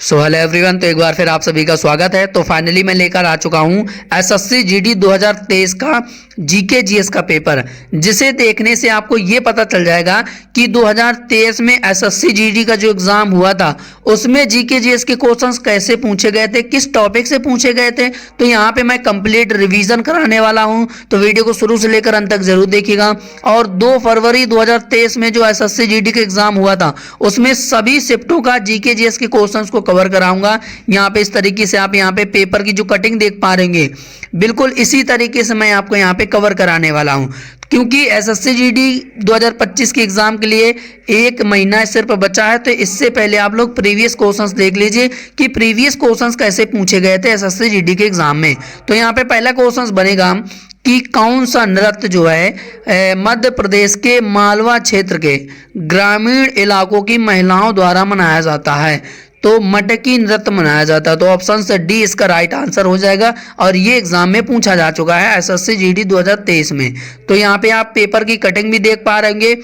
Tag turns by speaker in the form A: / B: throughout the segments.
A: So hello everyone, तो एक बार फिर आप सभी का स्वागत है। तो फाइनली मैं लेकर आ चुका हूं एसएससी जीडी 2023 का जीके जीएस का पेपर, जिसे देखने से आपको ये पता चल जाएगा कि 2023 में एसएससी जीडी का जो एग्जाम हुआ था उसमें जीके जीएस के क्वेश्चंस कैसे पूछे गए थे, किस टॉपिक से पूछे गए थे। तो यहाँ पे मैं कंप्लीट रिवीजन कराने वाला हूँ, तो वीडियो को शुरू से लेकर अंत तक जरूर देखिएगा। और 2 फरवरी 2023 में जो एसएससी जीडी का एग्जाम हुआ था उसमें सभी शिफ्टों का जीके जीएस के क्वेश्चंस को कवर कराऊंगा। यहाँ पे इस तरीके से आप यहाँ पे पेपर की जो कटिंग देख पा रहे हैं, बिल्कुल इसी तरीके से मैं आपको यहाँ पे कवर कराने वाला हूँ, क्योंकि एसएससी जीडी 2025 के एग्जाम के लिए 1 महीना सिर्फ बचा है। तो इससे पहले आप लोग प्रीवियस क्वेश्चंस देख लीजिए कि प्रीवियस क्वेश्चंस कैसे पूछे गए थे एसएससी जीडी के एग्जाम में। तो यहाँ पे पहला क्वेश्चंस बनेगा कि कौन सा नृत्य जो है मध्य प्रदेश के मालवा क्षेत्र के ग्रामीण इलाकों की महिलाओं द्वारा मनाया जाता है। तो मटकी नृत्य मनाया जाता है। तो ऑप्शन से डी इसका राइट आंसर हो जाएगा, और ये एग्जाम में पूछा जा चुका है एसएससी जीडी 2023 में। तो यहाँ पे आप पेपर की कटिंग भी देख पा रहे होंगे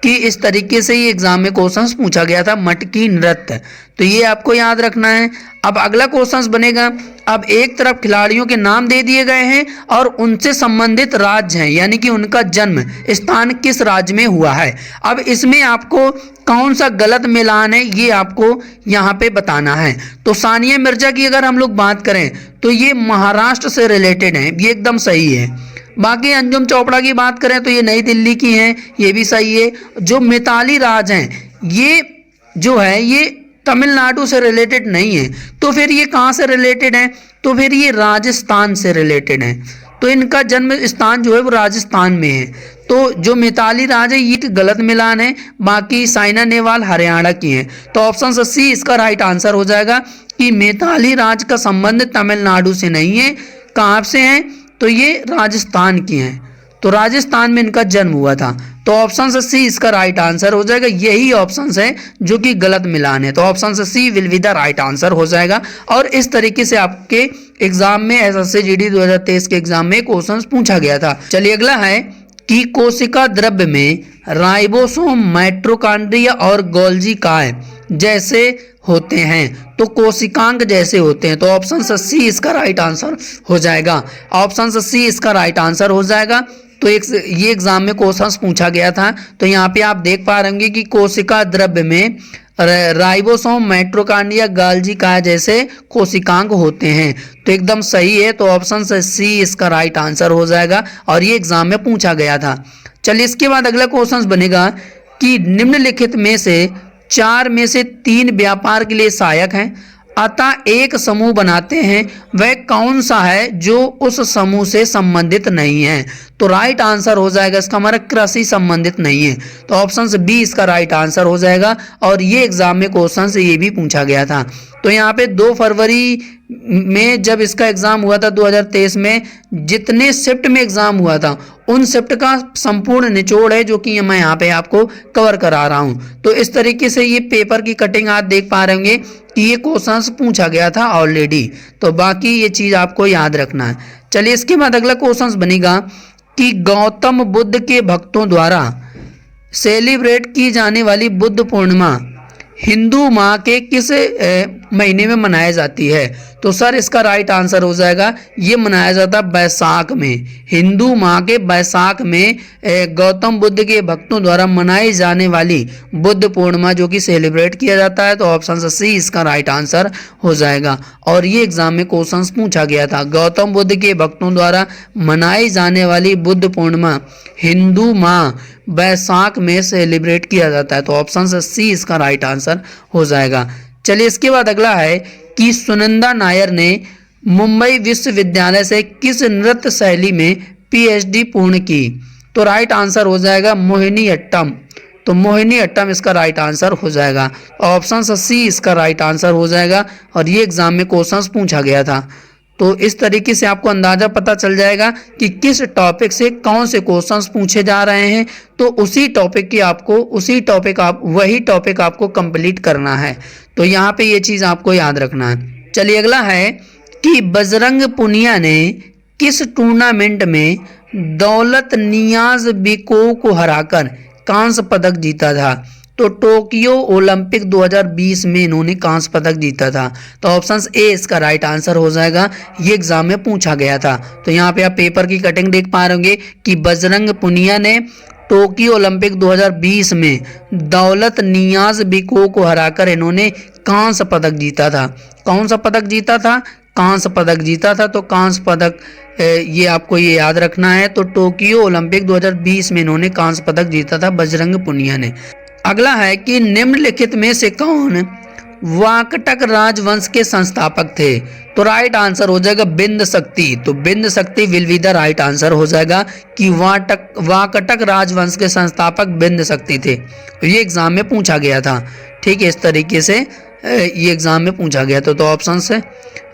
A: कि इस तरीके से ये एग्जाम में क्वेश्चंस पूछा गया था, मटकी नृत्य। तो ये आपको याद रखना है। अब अगला क्वेश्चंस बनेगा, अब एक तरफ खिलाड़ियों के नाम दे दिए गए हैं और उनसे संबंधित राज्य हैं, यानी कि उनका जन्म स्थान किस राज्य में हुआ है। अब इसमें आपको कौन सा गलत मिलान है ये आपको यहाँ पे बताना है। तो सानिया मिर्जा की अगर हम लोग बात करें तो ये महाराष्ट्र से रिलेटेड है, ये एकदम सही है। बाकी अंजुम चोपड़ा की बात करें तो ये नई दिल्ली की हैं, ये भी सही है। जो मिताली राज हैं ये जो है ये तमिलनाडु से रिलेटेड नहीं है, तो फिर ये कहाँ से रिलेटेड है, तो फिर ये राजस्थान से रिलेटेड है। तो इनका जन्म स्थान जो है वो राजस्थान में है। तो जो मिताली राज है ये गलत मिलान है। बाकी साइना नेहवाल हरियाणा की है। तो ऑप्शन सी इसका राइट आंसर हो जाएगा कि मिताली राज का संबंध तमिलनाडु से नहीं है। कहाँ से है, तो ये राजस्थान की हैं। तो राजस्थान में इनका जन्म हुआ था। तो ऑप्शन सी इसका राइट आंसर हो जाएगा। यही ऑप्शन है जो कि गलत मिलान है। तो option C will be the right answer हो जाएगा। और इस तरीके से आपके एग्जाम में एसएससी जीडी 2023 के एग्जाम में क्वेश्चंस पूछा गया था। चलिए अगला है कि कोशिका द्रव्य में राइबोसोम, माइटोकॉन्ड्रिया और गोल्गी काय जैसे होते हैं। तो कोशिकांग जैसे होते हैं। तो ऑप्शन सी इसका राइट आंसर हो जाएगा। ऑप्शन सी इसका राइट आंसर हो जाएगा। तो ये एग्जाम में क्वेश्चंस पूछा गया था। तो यहाँ पे आप देख पा रहे होंगे कि कोशिका द्रव्य में राइबोसोम, माइटोकॉन्ड्रिया, गोल्गी काय जैसे कोशिकांग होते हैं। तो एकदम सही है। तो ऑप्शन सी इसका राइट आंसर हो जाएगा, और ये एग्जाम में पूछा गया था। चलिए इसके बाद अगला क्वेश्चन बनेगा कि निम्नलिखित में से 4 में से 3 व्यापार के लिए सहायक हैं, अतः एक समूह बनाते हैं। वह कौन सा है जो उस समूह से संबंधित नहीं है। तो राइट आंसर हो जाएगा इसका हमारा कृषि संबंधित नहीं है। तो ऑप्शन बी इसका राइट आंसर हो जाएगा, और ये एग्जाम में क्वेश्चन से ये भी पूछा गया था। तो यहाँ पे 2 फरवरी में जब इसका एग्जाम हुआ था 2023 में, जितने शिफ्ट में एग्जाम हुआ था उन शिफ्ट का संपूर्ण निचोड़ है जो कि मैं यहाँ पे आपको कवर करा रहा हूँ। तो इस तरीके से ये पेपर की कटिंग आप देख पा रहे होंगे कि ये क्वेश्चंस पूछा गया था ऑलरेडी। तो बाकी ये चीज आपको याद रखना है। चलिए इसके बाद अगला क्वेश्चन बनेगा कि गौतम बुद्ध के भक्तों द्वारा सेलिब्रेट की जाने वाली बुद्ध पूर्णिमा हिंदू माह के किस महीने में मनाई जाती है। तो सर इसका राइट आंसर हो जाएगा, ये मनाया जाता है बैसाख में। हिंदू माह के बैसाख में गौतम बुद्ध के भक्तों द्वारा मनाई जाने वाली बुद्ध पूर्णिमा जो कि सेलिब्रेट किया जाता है। तो ऑप्शन सी इसका राइट आंसर हो जाएगा, और ये एग्जाम में क्वेश्चंस पूछा गया था। गौतम बुद्ध के भक्तों द्वारा मनाई जाने वाली बुद्ध पूर्णिमा हिंदू माह बैसाख में सेलिब्रेट किया जाता है। तो ऑप्शन सी इसका राइट आंसर हो जाएगा। चलिए इसके बाद अगला है कि सुनंदा नायर ने मुंबई विश्वविद्यालय से किस नृत्य शैली में पीएचडी पूर्ण की। तो राइट आंसर हो जाएगा मोहिनीअट्टम। तो मोहिनीअट्टम इसका राइट आंसर हो जाएगा। ऑप्शन सी इसका राइट आंसर हो जाएगा, और ये एग्जाम में क्वेश्चंस पूछा गया था। तो इस तरीके से आपको अंदाजा पता चल जाएगा कि किस टॉपिक से कौन से क्वेश्चंस पूछे जा रहे हैं। तो वही टॉपिक आपको कंप्लीट करना है। तो यहाँ पे ये चीज आपको याद रखना है। चलिए अगला है कि बजरंग पुनिया ने किस टूर्नामेंट में दौलत नियाज बिको को हराकर कांस्य पदक जीता था। तो टोक्यो ओलंपिक 2020 में इन्होंने कांस्य पदक जीता था। तो ऑप्शन ए इसका राइट आंसर हो जाएगा, ये एग्जाम में पूछा गया था। तो यहाँ पे आप पेपर की कटिंग देख पा रहे होंगे कि बजरंग पुनिया ने टोक्यो ओलंपिक 2020 में दौलत नियाज बिको को हराकर इन्होंने कांस्य पदक जीता था। कौन सा पदक जीता था? कांस्य पदक जीता था। तो कांस्य पदक ये आपको ये याद रखना है। तो टोक्यो ओलंपिक 2020 में इन्होंने कांस्य पदक जीता था बजरंग पुनिया ने। अगला है कि निम्नलिखित में से कौन वाकटक राजवंश के संस्थापक थे? तो राइट आंसर हो जाएगा बिंद शक्ति। तो बिंद शक्ति will be the right answer हो जाएगा कि वाकटक राजवंश के संस्थापक बिंद शक्ति थे। तो ये एग्जाम में पूछा गया था। ठीक है, इस तरीके से ये एग्जाम में पूछा गया था। तो ऑप्शन से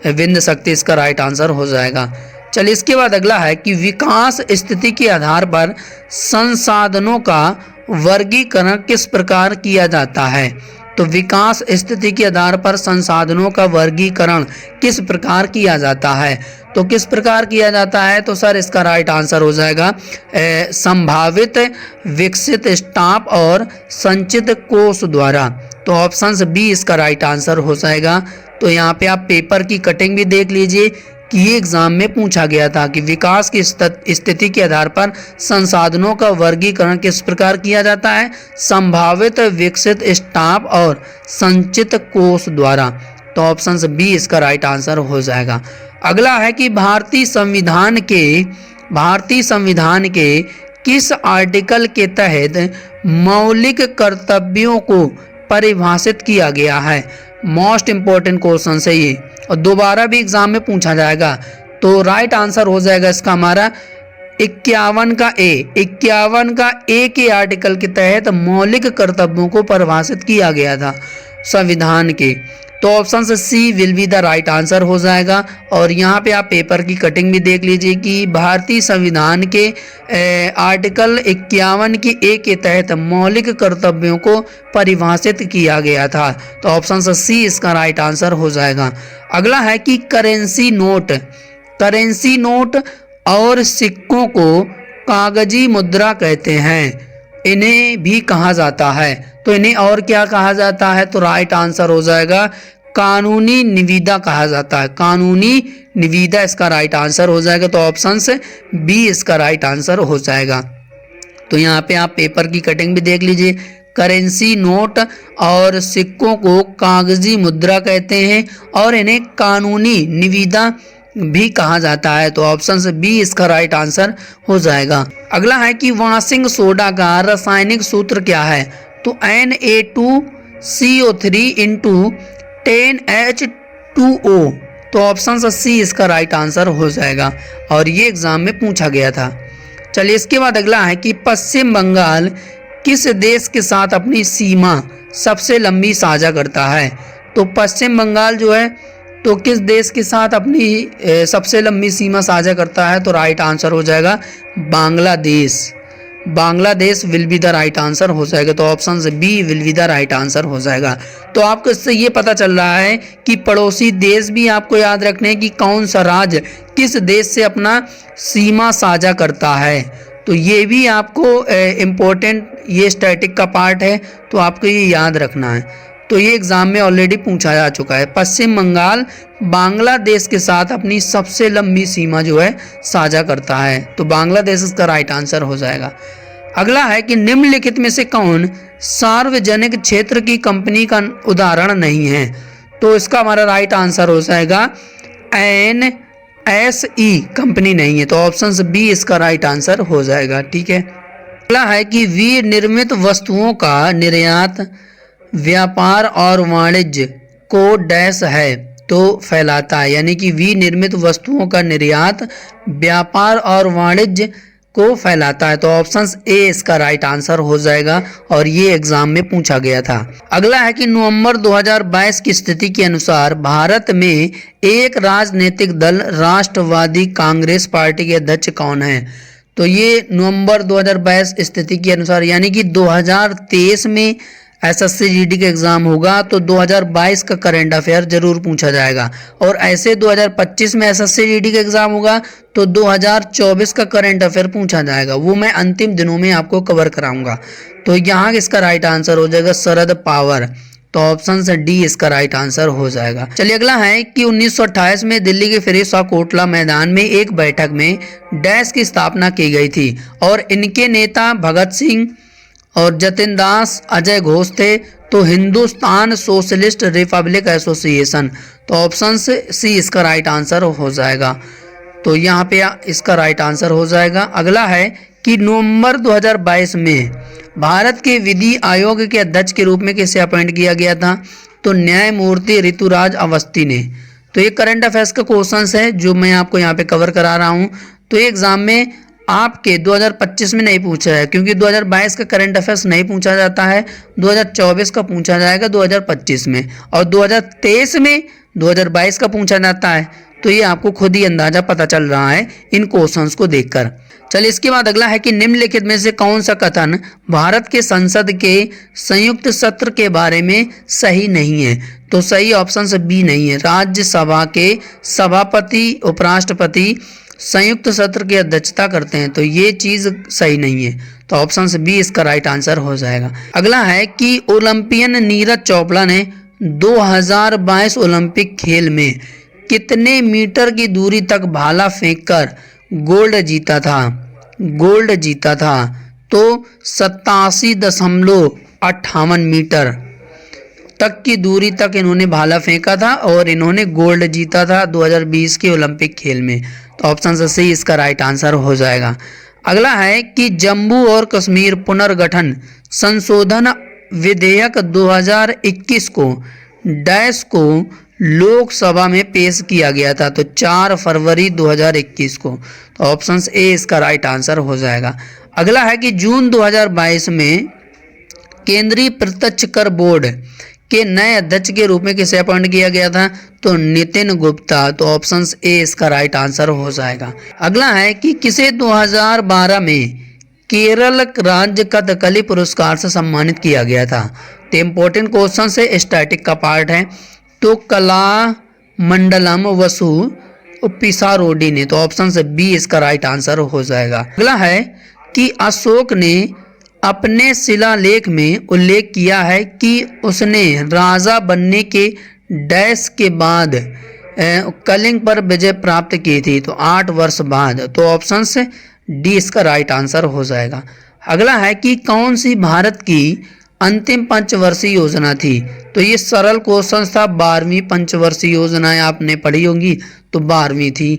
A: बिंद शक्ति इसका राइट आंसर हो जाएगा। चलिए, इसके बाद अगला है कि विकास स्थिति के आधार पर संसाधनों का वर्गीकरण किस प्रकार किया जाता है? तो विकास स्थिति के आधार पर संसाधनों का वर्गीकरण किस प्रकार किया जाता है? तो किस प्रकार किया जाता है? तो सर इसका राइट आंसर हो जाएगा संभावित, विकसित स्टाफ और संचित कोष द्वारा। तो ऑप्शन बी इसका राइट आंसर हो जाएगा। तो यहाँ पे आप पेपर की कटिंग भी देख लीजिए कि ये एग्जाम में पूछा गया था कि विकास की स्थिति के आधार पर संसाधनों का वर्गीकरण किस प्रकार किया जाता है? संभावित, विकसित स्टाफ और संचित कोष द्वारा। तो ऑप्शन बी इसका राइट आंसर हो जाएगा। अगला है कि भारतीय संविधान के किस आर्टिकल के तहत मौलिक कर्तव्यों को परिभाषित किया गया है? मोस्ट इंपॉर्टेंट क्वेश्चन है ये, और दोबारा भी एग्जाम में पूछा जाएगा। तो राइट आंसर हो जाएगा इसका हमारा 51 का ए के आर्टिकल के तहत मौलिक कर्तव्यों को परिभाषित किया गया था संविधान के। तो option C will be the right answer हो जाएगा। और यहाँ पे आप पेपर की कटिंग भी देख लीजिए कि भारतीय संविधान के आर्टिकल 51 की ए के तहत मौलिक कर्तव्यों को परिभाषित किया गया था। तो ऑप्शन सी इसका राइट आंसर हो जाएगा। अगला है कि करेंसी नोट और सिक्कों को कागजी मुद्रा कहते हैं, इन्हें भी कहा जाता है। तो इन्हें और क्या कहा जाता है? तो राइट आंसर हो जाएगा कानूनी निविदा कहा जाता है। कानूनी निविदा इसका राइट आंसर हो जाएगा। तो ऑप्शन से बी इसका राइट आंसर हो जाएगा। तो यहाँ पे आप पेपर की कटिंग भी देख लीजिए, करेंसी नोट और सिक्कों को कागजी मुद्रा कहते हैं और इन्हें कानूनी निविदा भी कहा जाता है। तो ऑप्शन से बी इसका राइट आंसर हो जाएगा। अगला है कि वाशिंग सोडा का रासायनिक सूत्र क्या है? तो Na2CO3 × 10H2O। तो ऑप्शन सी इसका राइट आंसर हो जाएगा और ये एग्जाम में पूछा गया था। चलिए, इसके बाद अगला है कि पश्चिम बंगाल किस देश के साथ अपनी सीमा सबसे लंबी साझा करता है? तो पश्चिम बंगाल जो है तो किस देश के साथ अपनी सबसे लंबी सीमा साझा करता है? तो राइट आंसर हो जाएगा Bangladesh will be the right answer हो जाएगा। तो option B will be the right answer हो जाएगा। तो आपको इससे ये पता चल रहा है कि पड़ोसी देश भी आपको याद रखने हैं कि कौन सा राज्य किस देश से अपना सीमा साझा करता है। तो ये भी आपको इम्पोर्टेंट, ये स्टैटिक का पार्ट है, तो आपको ये याद रखना है। तो ये एग्जाम में ऑलरेडी पूछा जा चुका है। पश्चिम बंगाल बांग्लादेश के साथ अपनी सबसे लंबी सीमा जो है साझा करता है। तो बांग्लादेश इसका राइट आंसर हो जाएगा। अगला है कि निम्नलिखित में से कौन सार्वजनिक क्षेत्र की कंपनी का उदाहरण नहीं है? तो इसका हमारा राइट आंसर हो जाएगा NSE कंपनी नहीं है। तो ऑप्शन बी इसका राइट आंसर हो जाएगा। ठीक है। अगला है कि विनिर्मित वस्तुओं का निर्यात व्यापार और वाणिज्य को डैश है तो फैलाता है, यानी कि विनिर्मित वस्तुओं का निर्यात व्यापार और वाणिज्य को फैलाता है। तो ऑप्शन ए इसका राइट आंसर हो जाएगा और ये एग्जाम में पूछा गया था। अगला है कि नवंबर 2022 की स्थिति के अनुसार भारत में एक राजनीतिक दल राष्ट्रवादी कांग्रेस पार्टी के अध्यक्ष कौन है? तो ये नवंबर 2022 स्थिति के अनुसार, यानी कि 2023 में एसएससी जीडी का एग्जाम होगा तो 2022 का करंट अफेयर जरूर पूछा जाएगा, और ऐसे 2025 में एसएससी जीडी का एग्जाम होगा तो 2024 का करंट अफेयर पूछा जाएगा। वो मैं अंतिम दिनों में आपको कवर कराऊंगा। तो यहाँ इसका राइट आंसर हो जाएगा शरद पवार। तो ऑप्शन से डी इसका राइट आंसर हो जाएगा। चलिए अगला है कि 1928 में दिल्ली के फिरोज शाह कोटला मैदान में एक बैठक में डैश की स्थापना की गई थी और इनके नेता भगत सिंह और जतिन दास अजय घोष थे। तो हिंदुस्तान सोशलिस्ट रिपब्लिक एसोसिएशन। तो ऑप्शन सी इसका राइट आंसर हो जाएगा। तो यहाँ पे इसका राइट आंसर हो जाएगा। अगला है कि नवंबर 2022 में भारत के विधि आयोग के अध्यक्ष के रूप में किसे अपॉइंट किया गया था? तो न्यायमूर्ति ऋतुराज अवस्थी ने। तो ये करंट अफेयर्स का क्वेश्चंस है जो मैं आपको यहाँ पे कवर करा रहा हूँ। तो एग्जाम में आपके 2025 में नहीं पूछा है, क्योंकि 2022 का करंट अफेयर्स नहीं पूछा जाता है, 2024 का पूछा जाएगा 2025 में, और 2023 में 2022 का पूछा जाता है। तो ये आपको खुद ही अंदाजा पता चल रहा है इन क्वेश्चंस को देखकर। चलिए इसके बाद अगला है कि निम्नलिखित में से कौन सा कथन भारत के संसद के संयुक्त सत्र के बारे में सही नहीं है? तो सही ऑप्शन से बी नहीं है। राज्यसभा के सभापति उपराष्ट्रपति संयुक्त सत्र की अध्यक्षता करते हैं, तो ये चीज सही नहीं है। तो ऑप्शन से बी इसका राइट आंसर हो जाएगा। अगला है कि ओलंपियन नीरज चोपड़ा ने 2022 ओलंपिक खेल में कितने मीटर की दूरी तक भाला फेंककर गोल्ड जीता था? तो 87.58 मीटर तक की दूरी तक इन्होंने भाला फेंका था और इन्होंने गोल्ड जीता था 2020 के ओलंपिक खेल में। तो ऑप्शन से सही इसका राइट आंसर हो जाएगा। अगला है कि जम्मू और कश्मीर पुनर्गठन संशोधन विधेयक 2021 को डैश को लोकसभा में पेश किया गया था? तो 4 फरवरी 2021 को। तो ऑप्शन ए इसका राइट आंसर हो जाएगा। अगला है कि जून 2022 में केंद्रीय प्रत्यक्ष कर बोर्ड के नए अध्यक्ष के रूप में किसे अपॉइंट किया गया था? तो नितिन गुप्ता। तो ऑप्शन ए इसका राइट आंसर हो जाएगा। अगला है कि किसे 2012 में केरल राज्य कथकली पुरस्कार से सम्मानित किया गया था? तो इम्पोर्टेंट क्वेश्चन से स्टैटिक का पार्ट है। तो कला मंडलम वसु पिसारोडी ने। तो ऑप्शन से बी इसका राइट आंसर हो जाएगा। अगला है कि अशोक ने अपने शिलालेख में उल्लेख किया है कि उसने राजा बनने के डैश के बाद कलिंग पर विजय प्राप्त की थी? तो 8 वर्ष बाद। तो ऑप्शन से डी इसका राइट आंसर हो जाएगा। अगला है कि कौन सी भारत की अंतिम पंचवर्षीय योजना थी? तो ये सरल क्वेश्चन था। 12वीं पंचवर्षीय योजनाएं आपने पढ़ी होंगी, तो 12वीं थी।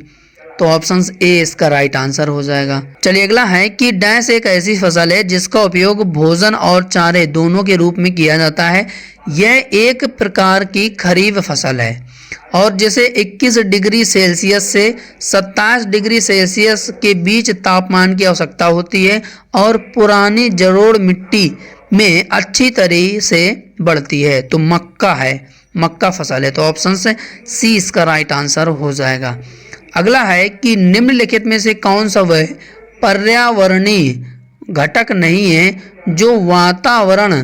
A: तो ऑप्शन ए इसका राइट आंसर हो जाएगा। चलिए अगला है कि डैश एक ऐसी फसल है जिसका उपयोग भोजन और चारे दोनों के रूप में किया जाता है। यह एक प्रकार की खरीफ फसल है और जिसे 21 डिग्री सेल्सियस से 27 डिग्री सेल्सियस के बीच तापमान की आवश्यकता होती है और पुरानी जलोढ़ मिट्टी में अच्छी तरह से बढ़ती है। तो मक्का फसल है। तो ऑप्शन से सी इसका राइट आंसर हो जाएगा। अगला है कि निम्नलिखित में से कौन सा वह पर्यावरणीय घटक नहीं है जो वातावरण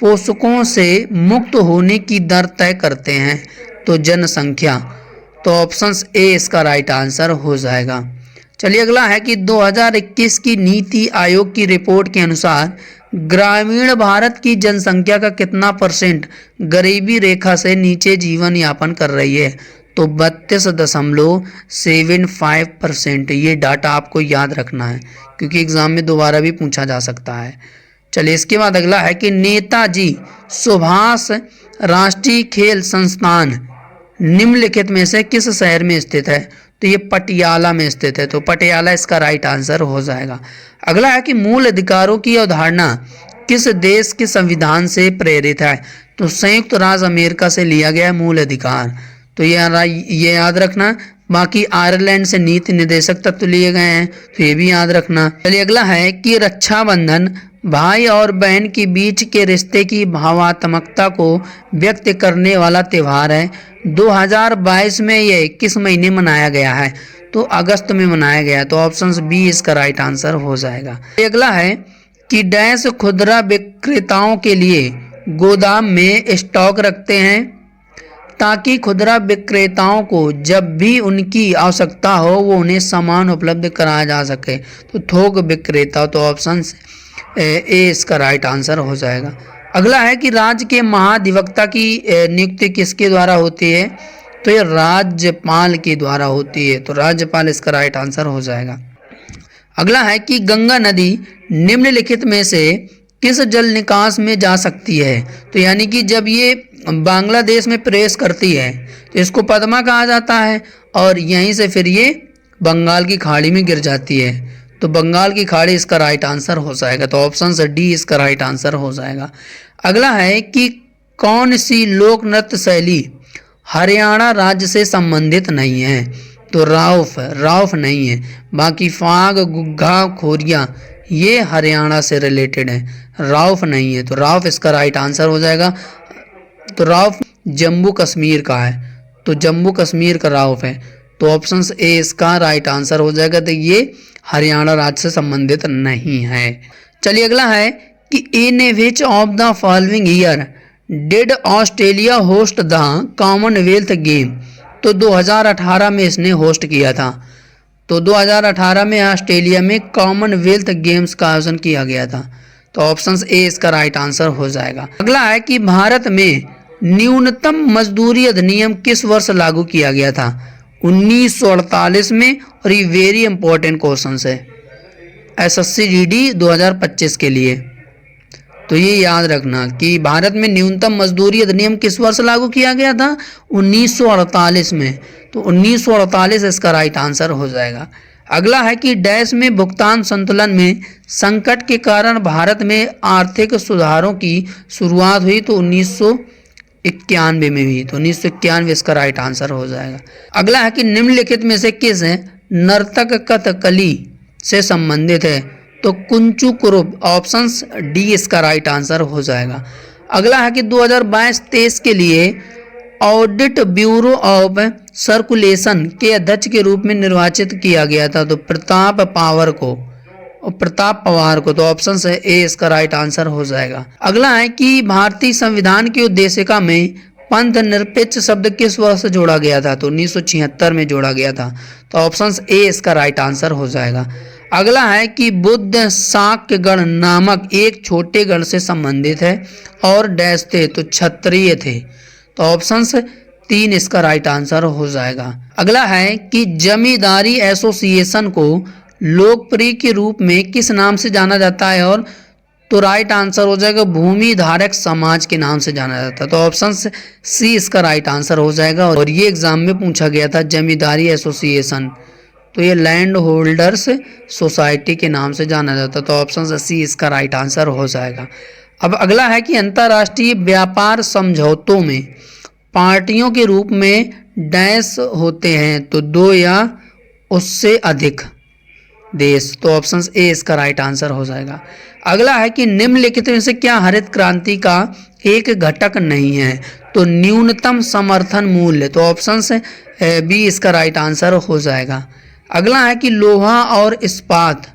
A: पोषकों से मुक्त होने की दर तय करते हैं? तो जनसंख्या। तो ऑप्शन ए इसका राइट आंसर हो जाएगा। चलिए अगला है कि 2021 की नीति आयोग की रिपोर्ट के अनुसार ग्रामीण भारत की जनसंख्या का कितना % गरीबी रेखा से नीचे जीवन यापन कर रही है? तो 32.75%। ये डाटा आपको याद रखना है क्योंकि एग्जाम में दोबारा भी पूछा जा सकता है। चलिए इसके बाद अगला है कि नेताजी सुभाष राष्ट्रीय खेल संस्थान निम्नलिखित में से किस शहर में स्थित है? तो ये पटियाला में स्थित है। तो पटियाला इसका राइट आंसर हो जाएगा। अगला है कि मूल अधिकारों की अवधारणा किस देश के संविधान से प्रेरित है? तो संयुक्त राज्य अमेरिका से लिया गया मूल अधिकार। तो ये याद रखना। बाकी आयरलैंड से नीति निर्देशक तत्व लिए गए हैं, तो ये भी याद रखना। चलिए अगला है कि रक्षाबंधन भाई और बहन के बीच के रिश्ते की भावात्मकता को व्यक्त करने वाला त्यौहार है। 2022 में यह किस महीने मनाया गया है? तो अगस्त में मनाया गया। तो ऑप्शन बी इसका राइट आंसर हो जाएगा। अगला है कि डैश खुदरा विक्रेताओं के लिए गोदाम में स्टॉक रखते हैं ताकि खुदरा विक्रेताओं को जब भी उनकी आवश्यकता हो वो उन्हें सामान उपलब्ध कराया जा सके। तो थोक विक्रेता, तो ऑप्शन ए इसका राइट आंसर हो जाएगा। अगला है कि राज्य के महाधिवक्ता की नियुक्ति किसके द्वारा होती है? तो ये राज्यपाल के द्वारा होती है, तो राज्यपाल इसका राइट आंसर हो जाएगा। अगला है कि गंगा नदी निम्नलिखित में से किस जल निकास में जा सकती है? तो यानी कि जब ये बांग्लादेश में प्रवेश करती है तो इसको पद्मा कहा जाता है और यहीं से फिर ये बंगाल की खाड़ी में गिर जाती है, तो बंगाल की खाड़ी इसका राइट आंसर हो जाएगा। तो ऑप्शन से डी इसका राइट आंसर हो जाएगा। अगला है कि कौन सी लोक नृत्य शैली हरियाणा राज्य से संबंधित नहीं है? तो राउफ नहीं है। बाकी फाग, गुग्गा, खोरिया ये हरियाणा से रिलेटेड है, राउफ नहीं है, तो राउफ इसका राइट आंसर हो जाएगा। तो राउफ जम्मू कश्मीर का है, तो जम्मू कश्मीर का राउफ है, तो ऑप्शन ए इसका राइट आंसर हो जाएगा। तो ये हरियाणा राज्य से संबंधित नहीं है। चलिए अगला है कि in which of the following year did Australia host the Commonwealth game? तो 2018 में इसने होस्ट किया था, तो 2018 में ऑस्ट्रेलिया में कॉमनवेल्थ गेम्स का आयोजन किया गया था, तो ऑप्शन ए इसका राइट आंसर हो जाएगा। अगला है कि भारत में न्यूनतम मजदूरी अधिनियम किस वर्ष लागू किया गया था? 1948 में, और ये वेरी इंपॉर्टेंट क्वेश्चन है एसएससी जीडी 2025 के लिए, तो ये याद रखना कि भारत में न्यूनतम मजदूरी अधिनियम किस वर्ष लागू किया गया था? 1948 में, तो 1948 इसका राइट आंसर हो जाएगा। अगला है कि डैश में भुगतान संतुलन में संकट के कारण भारत में आर्थिक सुधारों की शुरुआत हुई, तो 1991 में हुई, तो 1991 इसका राइट आंसर हो जाएगा। अगला है कि निम्नलिखित में से किस नर्तक कथकली से संबंधित है? तो कुंचू कुरुप, ऑप्शंस डी इसका राइट आंसर हो जाएगा। अगला है कि 2022-23 के लिए ऑडिट ब्यूरो ऑफ सर्कुलेशन के अध्यक्ष के रूप में निर्वाचित किया गया था, तो प्रताप पवार को, तो ऑप्शन है ए इसका राइट आंसर हो जाएगा। अगला है कि भारतीय संविधान की उद्देशिका में पंथ निरपेक्ष शब्द किस वर्ष से जोड़ा गया था? तो 1976 में जोड़ा गया था, तो ऑप्शन ए इसका राइट आंसर हो जाएगा। अगला है कि बुद्ध शाक्य गण नामक एक छोटे गण से संबंधित है और डैश थे, तो क्षत्रिय थे, तो ऑप्शन 3 इसका राइट आंसर हो जाएगा। अगला है कि जमींदारी एसोसिएशन को लोकप्रिय के रूप में किस नाम से जाना जाता है? और तो राइट आंसर हो जाएगा भूमि धारक समाज के नाम से जाना जाता है, तो ऑप्शन सी इसका राइट आंसर हो जाएगा। और ये एग्जाम में पूछा गया था जमींदारी एसोसिएशन, तो ये लैंड होल्डर्स सोसाइटी के नाम से जाना जाता है, तो ऑप्शन सी इसका राइट आंसर हो जाएगा। अब अगला है कि अंतर्राष्ट्रीय व्यापार समझौतों में पार्टियों के रूप में डैश होते हैं, तो 2 या उससे अधिक देश, तो ऑप्शन ए इसका राइट आंसर हो जाएगा। अगला है कि निम्नलिखित में से क्या हरित क्रांति का एक घटक नहीं है? तो न्यूनतम समर्थन मूल्य, तो ऑप्शन बी इसका राइट आंसर हो जाएगा। अगला है कि लोहा और इस्पात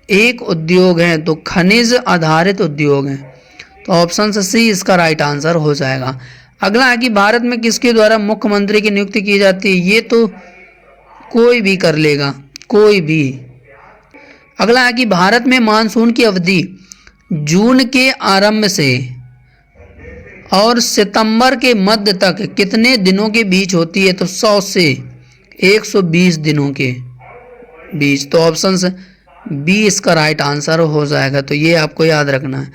A: एक उद्योग है, तो खनिज आधारित उद्योग है, तो ऑप्शन सी इसका राइट आंसर हो जाएगा। अगला है कि भारत में किसके द्वारा मुख्यमंत्री की नियुक्ति की जाती है? ये तो कोई भी कर लेगा, कोई भी। अगला है कि भारत में मानसून की अवधि जून के आरंभ से और सितंबर के मध्य तक कितने दिनों के बीच होती है? तो 100 से 120 दिनों के बीच, तो ऑप्शन बी इसका राइट आंसर हो जाएगा, तो ये आपको याद रखना है।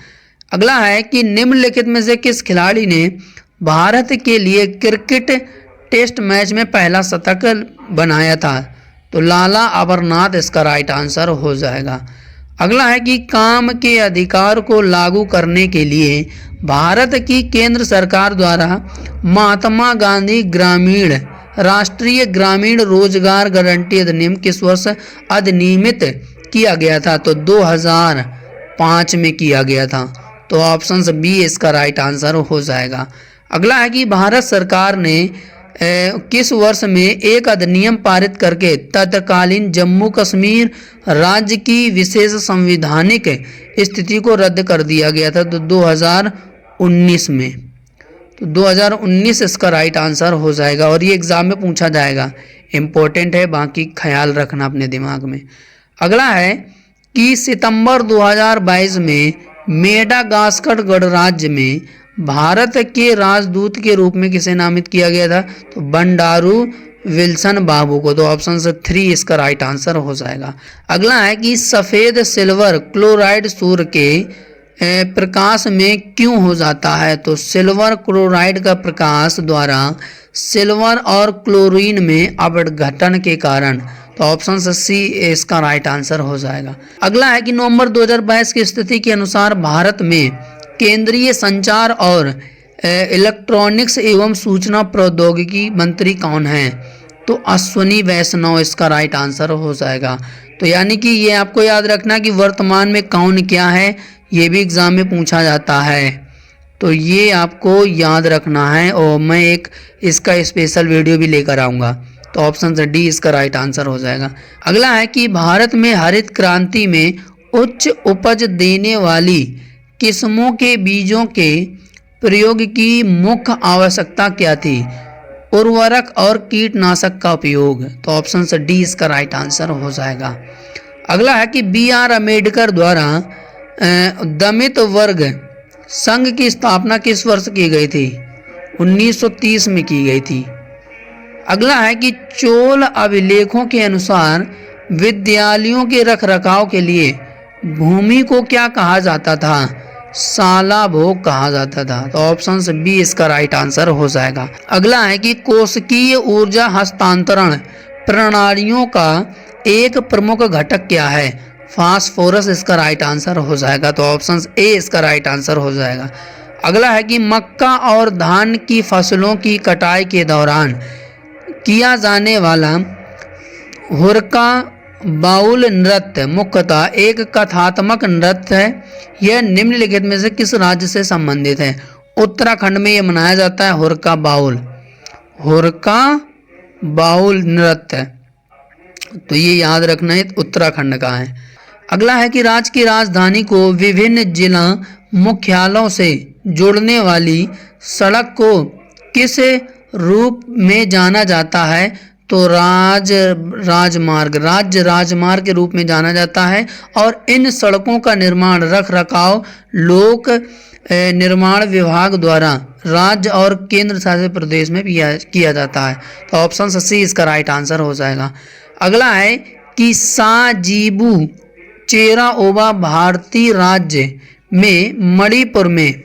A: अगला है कि निम्नलिखित में से किस खिलाड़ी ने भारत के लिए क्रिकेट टेस्ट मैच में पहला शतक बनाया था? तो लाला अमरनाथ इसका राइट आंसर हो जाएगा। अगला है कि काम के अधिकार को लागू करने के लिए भारत की केंद्र सरकार द्वारा महात्मा गांधी ग्रामीण राष्ट्रीय ग्रामीण रोजगार गारंटी अधिनियम किस वर्ष अधिनियमित किया गया था? तो 2005 में किया गया था, तो ऑप्शन बी इसका राइट आंसर हो जाएगा। अगला है कि भारत सरकार ने किस वर्ष में एक अधिनियम पारित करके तत्कालीन जम्मू कश्मीर राज्य की विशेष संवैधानिक स्थिति को रद्द कर दिया गया था? तो 2019 में। तो 2019 इसका राइट आंसर हो जाएगा और ये एग्ज़ाम में पूछा जाएगा, इम्पोर्टेंट है, बाकी ख्याल रखना अपने दिमाग में। अगला है कि सितंबर 2022 में मेडागास्कर गणराज्य में भारत के राजदूत के रूप में किसे नामित किया गया था? तो बंडारू विल्सन बाबू को। तो ऑप्शन से 3 इसका राइट आंसर हो जाएगा। अगला है कि सफ़ेद सिल्वर क्लोराइड सूर्य के प्रकाश में क्यों हो जाता है? तो सिल्वर क्लोराइड का प्रकाश द्वारा सिल्वर और क्लोरीन में अपघटन के कारण। तो ऑप्शन सी इसका राइट आंसर हो जाएगा। अगला है कि नवंबर 2022 की स्थिति के अनुसार भारत में केंद्रीय संचार और इलेक्ट्रॉनिक्स एवं सूचना प्रौद्योगिकी मंत्री कौन है? तो अश्विनी वैष्णव इसका राइट आंसर हो जाएगा। तो यानी कि ये आपको याद रखना कि वर्तमान में कौन क्या है, ये भी एग्ज़ाम में पूछा जाता है, तो ये आपको याद रखना है और मैं एक इसका स्पेशल वीडियो भी लेकर आऊँगा। तो ऑप्शन से डी इसका राइट आंसर हो जाएगा। अगला है कि भारत में हरित क्रांति में उच्च उपज देने वाली किस्मों के बीजों के प्रयोग की मुख्य आवश्यकता क्या थी? उर्वरक और कीटनाशक का उपयोग। तो ऑप्शन से डी इसका राइट आंसर हो जाएगा। अगला है कि B.R. अम्बेडकर द्वारा दलित वर्ग संघ की स्थापना किस वर्ष की गई थी? 1930 में की गई थी। अगला है कि चोल अभिलेखों के अनुसार विद्यालयों के रखरखाव के लिए भूमि को क्या कहा जाता था? साला भोग कहा जाता था। तो ऑप्शन से बी इसका राइट आंसर हो जाएगा। अगला है कि कोशिकीय ऊर्जा हस्तांतरण प्रणालियों का एक प्रमुख घटक क्या है? फास्फोरस इसका राइट आंसर हो जाएगा। तो ऑप्शन ए इसका राइट आंसर हो जाएगा। अगला है कि मक्का और धान की फसलों की कटाई के दौरान किया जाने वाला हुरका बाउल नृत्य मुख्यतः एक कथात्मक नृत्य है। यह निम्नलिखित में से किस राज्य से संबंधित है? उत्तराखंड में यह मनाया जाता है हुरका बाउल नृत्य। तो ये याद रखना है, उत्तराखंड का है। अगला है कि राज्य की राजधानी को विभिन्न जिला मुख्यालयों से जोड़ने वाली सड़क को किस रूप में जाना जाता है? तो राज्य राजमार्ग के रूप में जाना जाता है। और इन सड़कों का निर्माण रख रखाव लोक निर्माण विभाग द्वारा राज्य और केंद्र शासित प्रदेश में किया जाता है। तो ऑप्शन सी इसका राइट आंसर हो जाएगा। अगला है कि साजीबू चेरा ओबा भारतीय राज्य में मणिपुर में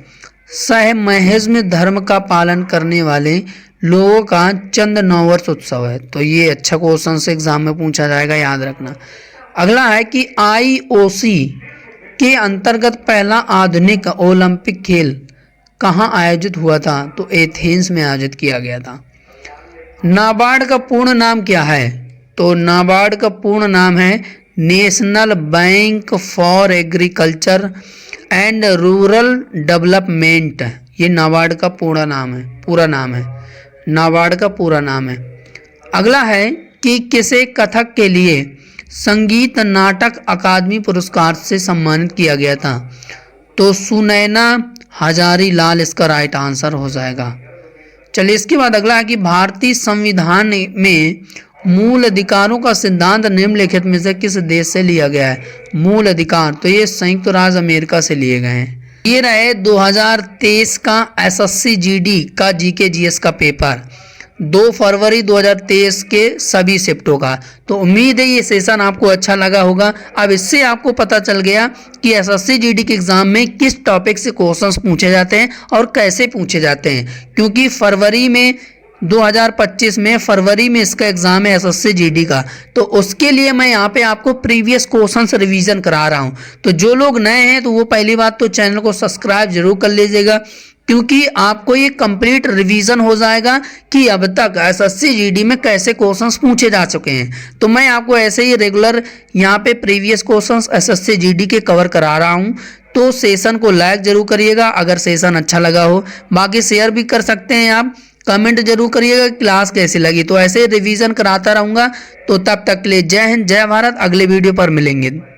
A: सहमहिज्म धर्म का पालन करने वाले लोगों का चंद नववर्ष उत्सव है। तो ये अच्छा क्वेश्चन से एग्जाम में पूछा जाएगा, याद रखना। अगला है कि IOC के अंतर्गत पहला आधुनिक ओलंपिक खेल कहाँ आयोजित हुआ था? तो एथेंस में आयोजित किया गया था। नाबार्ड का पूर्ण नाम क्या है? तो नाबार्ड का पूर्ण नाम है national bank for agriculture and rural development. ये नाबार्ड का पूरा नाम है, नाबार्ड का पूरा नाम है। अगला है कि किसे कथक के लिए संगीत नाटक अकादमी पुरस्कार से सम्मानित किया गया था? तो सुनैना हजारी लाल इसका राइट आंसर हो जाएगा। चलिए इसके बाद अगला है कि भारतीय संविधान में मूल अधिकारों का सिद्धांत निम्नलिखित में से किस देश से लिया गया है? मूल अधिकार, तो ये संयुक्त राज्य अमेरिका से लिए गए हैं। ये रहे 2023 का SSC GD का GK GS का पेपर 2 फरवरी 2023 के सभी शिफ्टों का। तो उम्मीद है ये सेशन आपको अच्छा लगा होगा। अब इससे आपको पता चल गया कि SSC GD के एग्जाम में किस टॉपिक से क्वेश्चंस पूछे जाते हैं और कैसे पूछे जाते हैं, क्योंकि फरवरी में 2025 में फरवरी में इसका एग्जाम है SSC GD का। तो उसके लिए मैं यहाँ पे आपको प्रीवियस क्वेश्चंस रिवीजन करा रहा हूँ। तो जो लोग नए हैं तो वो पहली बात तो चैनल को सब्सक्राइब जरूर कर लीजिएगा, क्योंकि आपको ये कंप्लीट रिवीजन हो जाएगा कि अब तक SSC GD में कैसे क्वेश्चंस पूछे जा चुके हैं। तो मैं आपको ऐसे ही रेगुलर यहाँ पे प्रीवियस क्वेश्चंस SSC GD के कवर करा रहा हूँ। तो सेशन को लाइक जरूर करिएगा अगर सेशन अच्छा लगा हो, बाकी शेयर भी कर सकते हैं आप। कमेंट जरूर करिएगा क्लास कैसी लगी। तो ऐसे रिवीजन कराता रहूँगा। तो तब तक के लिए जय हिंद, जय भारत। अगले वीडियो पर मिलेंगे।